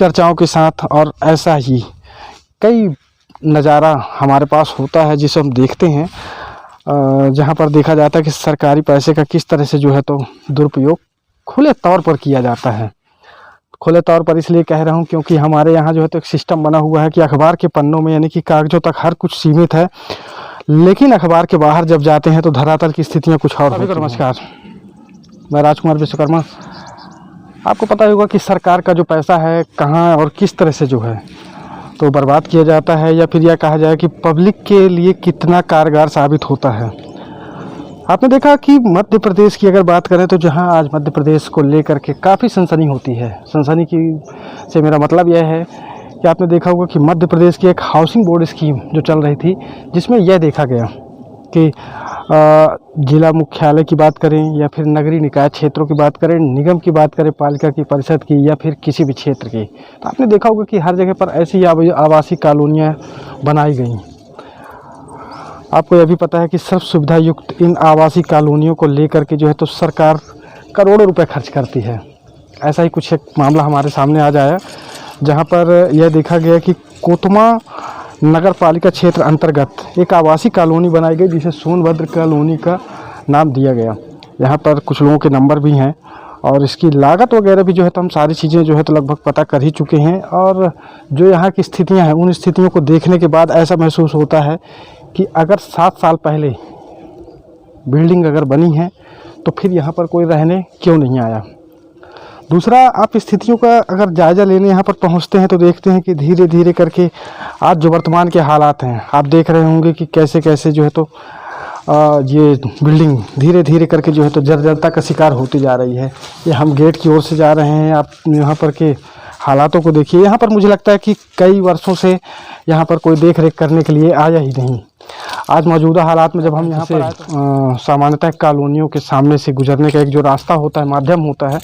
चर्चाओं के साथ। और ऐसा ही कई नज़ारा हमारे पास होता है जिसे हम देखते हैं, जहाँ पर देखा जाता है कि सरकारी पैसे का किस तरह से जो है तो दुरुपयोग खुले तौर पर किया जाता है। खुले तौर पर इसलिए कह रहा हूँ क्योंकि हमारे यहाँ जो है तो एक सिस्टम बना हुआ है कि अखबार के पन्नों में यानी कि कागज़ों तक हर कुछ सीमित है, लेकिन अखबार के बाहर जब जाते हैं तो धरातल की स्थितियाँ कुछ और होती हैं। नमस्कार, मैं राजकुमार विश्वकर्मा। आपको पता होगा कि सरकार का जो पैसा है कहाँ और किस तरह से जो है तो बर्बाद किया जाता है, या फिर यह कहा जाए कि पब्लिक के लिए कितना कारगर साबित होता है। आपने देखा कि मध्य प्रदेश की अगर बात करें तो जहां आज मध्य प्रदेश को लेकर के काफ़ी सनसनी होती है, सनसनी की से मेरा मतलब यह है कि आपने देखा होगा कि मध्य प्रदेश की एक हाउसिंग बोर्ड स्कीम जो चल रही थी, जिसमें यह देखा गया कि जिला मुख्यालय की बात करें या फिर नगरीय निकाय क्षेत्रों की बात करें, निगम की बात करें, पालिका की परिषद की, या फिर किसी भी क्षेत्र की, तो आपने देखा होगा कि हर जगह पर ऐसी आवासीय कॉलोनियाँ बनाई गई। आपको यह भी पता है कि सर्व सुविधा युक्त इन आवासीय कॉलोनियों को लेकर के जो है तो सरकार करोड़ों रुपए खर्च करती है। ऐसा ही कुछ एक मामला हमारे सामने आ जाया, जहां पर यह देखा गया कि कोतमा नगर पालिका क्षेत्र अंतर्गत एक आवासीय कॉलोनी बनाई गई जिसे सोनभद्र कॉलोनी का नाम दिया गया। यहाँ पर कुछ लोगों के नंबर भी हैं और इसकी लागत वगैरह भी जो है तो हम सारी चीज़ें जो है तो लगभग पता कर ही चुके हैं। और जो यहाँ की स्थितियाँ हैं, उन स्थितियों को देखने के बाद ऐसा महसूस होता है कि अगर 7 साल पहले बिल्डिंग अगर बनी है तो फिर यहाँ पर कोई रहने क्यों नहीं आया। दूसरा, आप स्थितियों का अगर जायज़ा लेने यहाँ पर पहुँचते हैं तो देखते हैं कि धीरे धीरे करके आज जो वर्तमान के हालात हैं, आप देख रहे होंगे कि कैसे कैसे जो है तो ये बिल्डिंग धीरे धीरे करके जो है तो जर्जरता का शिकार होती जा रही है। ये हम गेट की ओर से जा रहे हैं, आप यहाँ पर के हालातों को देखिए। यहाँ पर मुझे लगता है कि कई वर्षों से यहाँ पर कोई देख रेख करने के लिए आया ही नहीं। आज मौजूदा हालात में जब हम यहाँ पर सामान्यतः कॉलोनियों के सामने से गुजरने का एक जो रास्ता होता है, माध्यम होता है,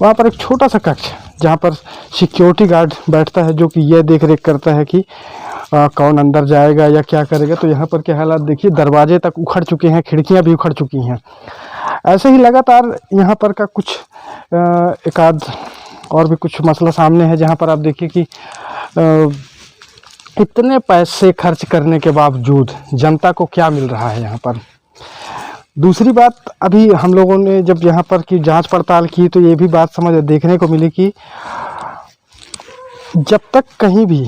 वहाँ पर एक छोटा सा कक्ष जहाँ पर सिक्योरिटी गार्ड बैठता है जो कि यह देख रेख करता है कि कौन अंदर जाएगा या क्या करेगा। तो यहाँ पर के हालात देखिए, दरवाजे तक उखड़ चुके हैं, खिड़कियाँ भी उखड़ चुकी हैं। ऐसे ही लगातार यहाँ पर का कुछ एक आध और भी कुछ मसला सामने है, जहाँ पर आप देखिए कि इतने पैसे खर्च करने के बावजूद जनता को क्या मिल रहा है यहाँ पर। दूसरी बात, अभी हम लोगों ने जब यहाँ पर की जांच पड़ताल की तो ये भी बात देखने को मिली कि जब तक कहीं भी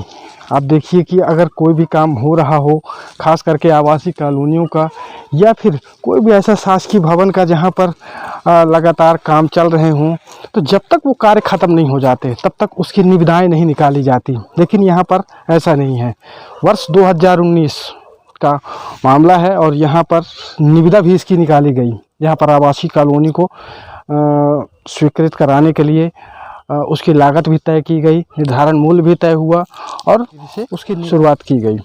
आप देखिए कि अगर कोई भी काम हो रहा हो, खास करके आवासीय कॉलोनियों का या फिर कोई भी ऐसा शासकीय भवन का जहाँ पर लगातार काम चल रहे हों, तो जब तक वो कार्य ख़त्म नहीं हो जाते तब तक उसकी निविदाएं नहीं निकाली जाती। लेकिन यहाँ पर ऐसा नहीं है। वर्ष 2019 का मामला है और यहाँ पर निविदा भी इसकी निकाली गई। यहाँ पर आवासीय कॉलोनी को स्वीकृत कराने के लिए उसकी लागत भी तय की गई, निर्धारण मूल्य भी तय हुआ और उसकी शुरुआत की गई।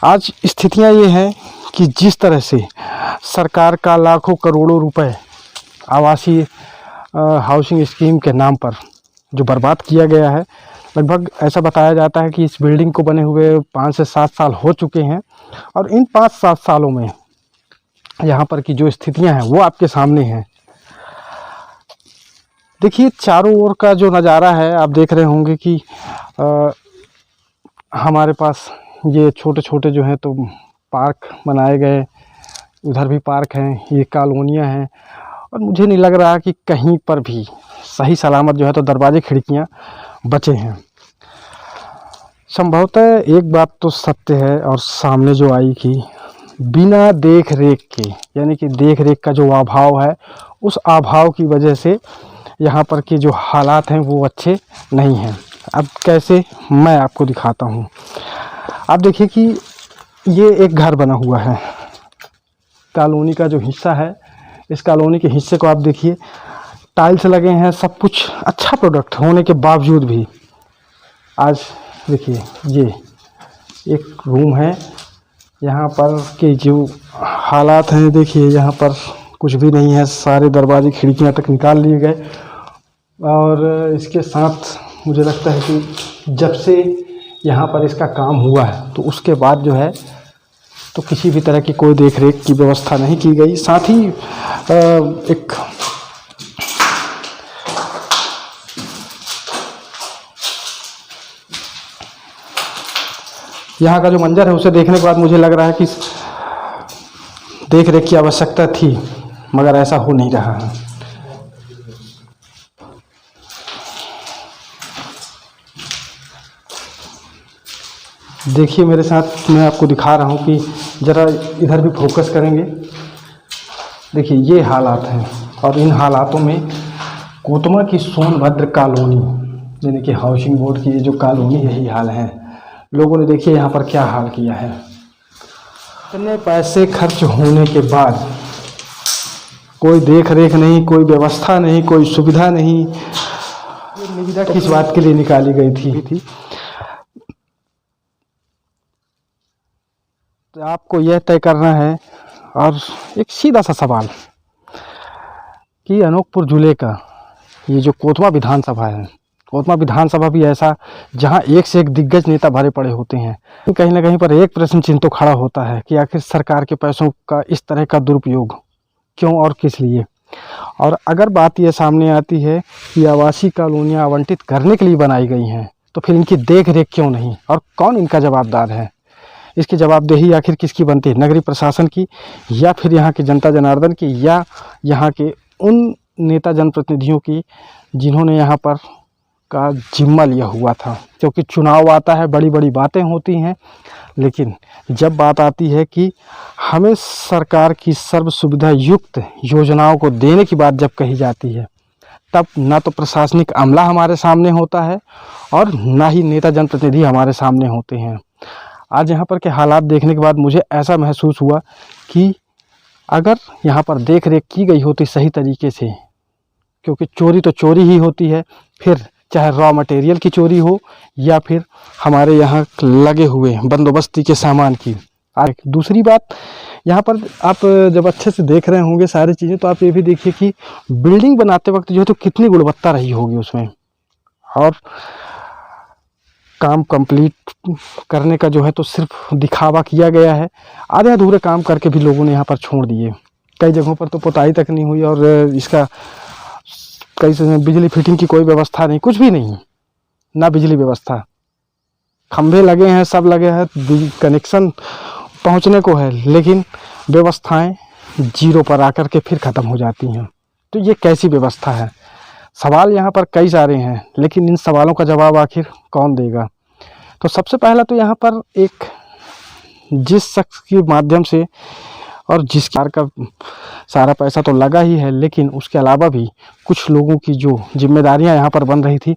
आज स्थितियाँ ये हैं कि जिस तरह से सरकार का लाखों करोड़ों रुपए आवासीय हाउसिंग स्कीम के नाम पर जो बर्बाद किया गया है, लगभग ऐसा बताया जाता है कि इस बिल्डिंग को बने हुए 5 से 7 साल हो चुके हैं और इन 5-7 सालों में यहाँ पर की जो स्थितियाँ हैं वो आपके सामने हैं। देखिए, चारों ओर का जो नज़ारा है, आप देख रहे होंगे कि हमारे पास ये छोटे छोटे जो हैं तो पार्क बनाए गए, उधर भी पार्क हैं, ये कॉलोनियाँ हैं और मुझे नहीं लग रहा कि कहीं पर भी सही सलामत जो है तो दरवाजे खिड़कियाँ बचे हैं। संभवतः एक बात तो सत्य है और सामने जो आई कि बिना देख रेख के, यानी कि देख रेख का जो अभाव है, उस अभाव की वजह से यहाँ पर के जो हालात हैं वो अच्छे नहीं हैं। अब कैसे, मैं आपको दिखाता हूँ। आप देखिए कि ये एक घर बना हुआ है, कॉलोनी का जो हिस्सा है, इस कॉलोनी के हिस्से को आप देखिए, टाइल्स लगे हैं, सब कुछ अच्छा प्रोडक्ट होने के बावजूद भी आज देखिए ये एक रूम है, यहाँ पर के जो हालात हैं देखिए, यहाँ पर कुछ भी नहीं है, सारे दरवाजे खिड़कियाँ तक निकाल लिए गए। और इसके साथ मुझे लगता है कि जब से यहाँ पर इसका काम हुआ है तो उसके बाद जो है तो किसी भी तरह की कोई देख रेख की व्यवस्था नहीं की गई। साथ ही यहाँ का जो मंजर है उसे देखने के बाद मुझे लग रहा है कि देख रेख की आवश्यकता थी, मगर ऐसा हो नहीं रहा है। देखिए मेरे साथ, मैं आपको दिखा रहा हूँ कि ज़रा इधर भी फोकस करेंगे। देखिए ये हालात हैं, और इन हालातों में कोतमा की सोनभद्र कॉलोनी यानी कि हाउसिंग बोर्ड की ये जो कॉलोनी, यही हाल है। लोगों ने देखिए यहाँ पर क्या हाल किया है। इतने पैसे खर्च होने के बाद कोई देख रेख नहीं, कोई व्यवस्था नहीं, कोई सुविधा नहीं। ये निविदा किस बात के लिए निकाली गई थी? तो आपको यह तय करना है, और एक सीधा सा सवाल कि अनोखपुर जिले का ये जो कोतमा विधानसभा है, कोतमा विधानसभा भी ऐसा जहां एक से एक दिग्गज नेता भरे पड़े होते हैं, कहीं ना कहीं पर एक प्रश्न चिन्ह तो खड़ा होता है कि आखिर सरकार के पैसों का इस तरह का दुरुपयोग क्यों और किस लिए। और अगर बात यह सामने आती है कि आवासीय कॉलोनियाँ आवंटित करने के लिए बनाई गई हैं, तो फिर इनकी देख रेख क्यों नहीं, और कौन इनका जवाबदार है? इसकी जवाबदेही आखिर किसकी बनती है? नगरीय प्रशासन की, या फिर यहाँ के जनता जनार्दन की, या यहाँ के उन नेता जनप्रतिनिधियों की जिन्होंने यहाँ पर का जिम्मा लिया हुआ था? क्योंकि चुनाव आता है, बड़ी बड़ी बातें होती हैं, लेकिन जब बात आती है कि हमें सरकार की सर्व सुविधा युक्त योजनाओं को देने की बात जब कही जाती है, तब ना तो प्रशासनिक अमला हमारे सामने होता है और ना ही नेता जनप्रतिनिधि हमारे सामने होते हैं। आज यहाँ पर के हालात देखने के बाद मुझे ऐसा महसूस हुआ कि अगर यहाँ पर देख रेख की गई होती सही तरीके से, क्योंकि चोरी तो चोरी ही होती है, फिर चाहे रॉ मटेरियल की चोरी हो या फिर हमारे यहाँ लगे हुए बंदोबस्ती के सामान की। और दूसरी बात, यहाँ पर आप जब अच्छे से देख रहे होंगे सारी चीज़ें, तो आप ये भी देखिए कि बिल्डिंग बनाते वक्त जो है तो कितनी गुणवत्ता रही होगी उसमें, और काम कंप्लीट करने का जो है तो सिर्फ दिखावा किया गया है। आधे अधूरे काम करके भी लोगों ने यहाँ पर छोड़ दिए। कई जगहों पर तो पुताई तक नहीं हुई, और इसका कई बिजली फिटिंग की कोई व्यवस्था नहीं, कुछ भी नहीं, ना बिजली व्यवस्था। खंभे लगे हैं, सब लगे हैं, कनेक्शन पहुँचने को है, लेकिन व्यवस्थाएं जीरो पर आकर के फिर ख़त्म हो जाती हैं। तो ये कैसी व्यवस्था है? सवाल यहाँ पर कई सारे हैं, लेकिन इन सवालों का जवाब आखिर कौन देगा? तो सबसे पहला तो यहाँ पर एक जिस शख्स के माध्यम से और जिस कार का सारा पैसा तो लगा ही है, लेकिन उसके अलावा भी कुछ लोगों की जो जिम्मेदारियां यहाँ पर बन रही थी,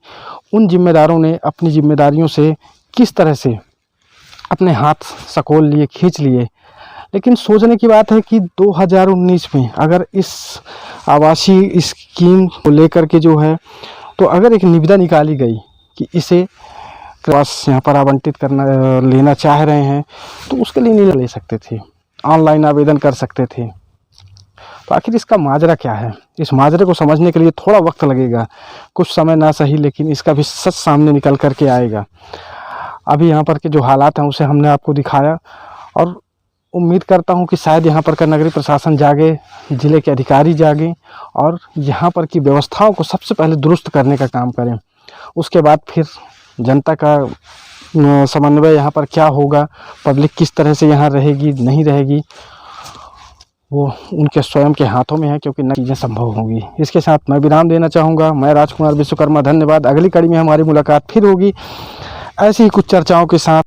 उन जिम्मेदारों ने अपनी जिम्मेदारियों से किस तरह से अपने हाथ सकोल लिए, खींच लिए। लेकिन सोचने की बात है कि 2019 में अगर इस आवासीय स्कीम को लेकर के जो है तो अगर एक निविदा निकाली गई कि इसे पास यहाँ पर आवंटित करना लेना चाह रहे हैं, तो उसके लिए नहीं ले सकते थे, ऑनलाइन आवेदन कर सकते थे। तो आखिर इसका माजरा क्या है? इस माजरे को समझने के लिए थोड़ा वक्त लगेगा, कुछ समय ना सही, लेकिन इसका भी सच सामने निकल कर के आएगा। अभी यहाँ पर के जो हालात हैं उसे हमने आपको दिखाया, और उम्मीद करता हूँ कि शायद यहाँ पर का नगरीय प्रशासन जागे, ज़िले के अधिकारी जागें, और यहाँ पर की व्यवस्थाओं को सबसे पहले दुरुस्त करने का काम करें। उसके बाद फिर जनता का समन्वय यहाँ पर क्या होगा, पब्लिक किस तरह से यहाँ रहेगी नहीं रहेगी, वो उनके स्वयं के हाथों में है, क्योंकि नई चीज़ें संभव होंगी। इसके साथ मैं विराम देना चाहूँगा। मैं राजकुमार विश्वकर्मा, धन्यवाद। अगली कड़ी में हमारी मुलाकात फिर होगी ऐसी ही कुछ चर्चाओं के साथ।